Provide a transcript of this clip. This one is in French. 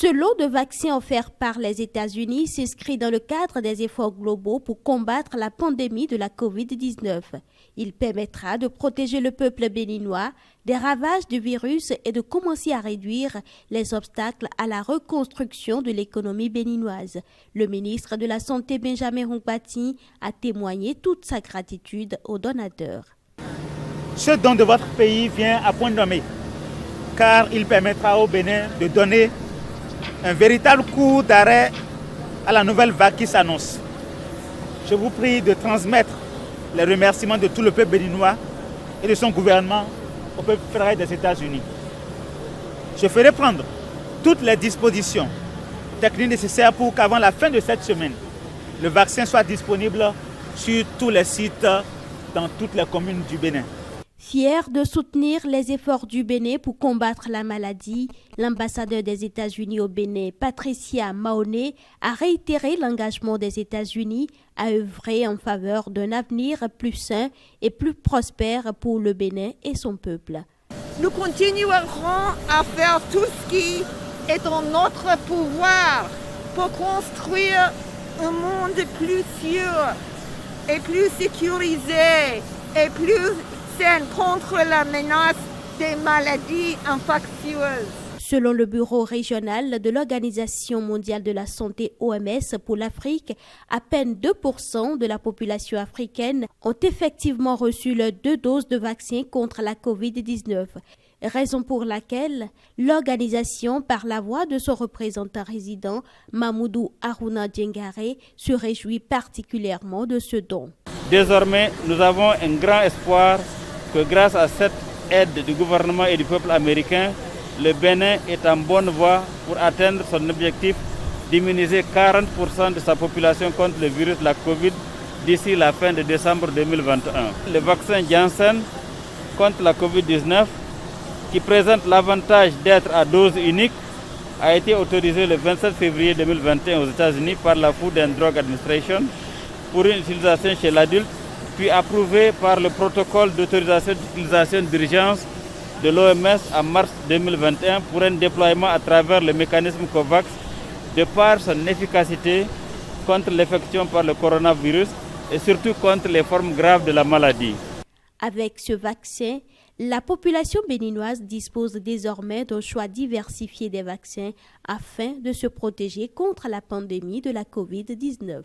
Ce lot de vaccins offerts par les États-Unis s'inscrit dans le cadre des efforts globaux pour combattre la pandémie de la COVID-19. Il permettra de protéger le peuple béninois des ravages du virus et de commencer à réduire les obstacles à la reconstruction de l'économie béninoise. Le ministre de la Santé, Benjamin Hunkpati, a témoigné toute sa gratitude aux donateurs. Ce don de votre pays vient à point nommé, car il permettra au Bénin de donner un véritable coup d'arrêt à la nouvelle vague qui s'annonce. Je vous prie de transmettre les remerciements de tout le peuple béninois et de son gouvernement au peuple fédéral des États-Unis. Je ferai prendre toutes les dispositions techniques nécessaires pour qu'avant la fin de cette semaine, le vaccin soit disponible sur tous les sites dans toutes les communes du Bénin. Fier de soutenir les efforts du Bénin pour combattre la maladie, l'ambassadeur des États-Unis au Bénin, Patricia Mahoney, a réitéré l'engagement des États-Unis à œuvrer en faveur d'un avenir plus sain et plus prospère pour le Bénin et son peuple. Nous continuerons à faire tout ce qui est en notre pouvoir pour construire un monde plus sûr et plus sécurisé et plus saine contre la menace des maladies infectieuses. Selon le bureau régional de l'Organisation mondiale de la santé OMS pour l'Afrique, à peine 2% de la population africaine ont effectivement reçu leurs 2 doses de vaccin contre la COVID-19. Raison pour laquelle l'organisation, par la voix de son représentant résident, Mamoudou Harouna Djengare, se réjouit particulièrement de ce don. Désormais, nous avons un grand espoir que grâce à cette aide du gouvernement et du peuple américain, le Bénin est en bonne voie pour atteindre son objectif d'immuniser 40% de sa population contre le virus de la Covid d'ici la fin de décembre 2021. Le vaccin Janssen contre la Covid-19, qui présente l'avantage d'être à dose unique, a été autorisé le 27 février 2021 aux États-Unis par la Food and Drug Administration pour une utilisation chez l'adulte, puis approuvé par le protocole d'autorisation d'utilisation d'urgence de l'OMS en mars 2021 pour un déploiement à travers le mécanisme COVAX de par son efficacité contre l'infection par le coronavirus et surtout contre les formes graves de la maladie. Avec ce vaccin, la population béninoise dispose désormais d'un choix diversifié des vaccins afin de se protéger contre la pandémie de la COVID-19.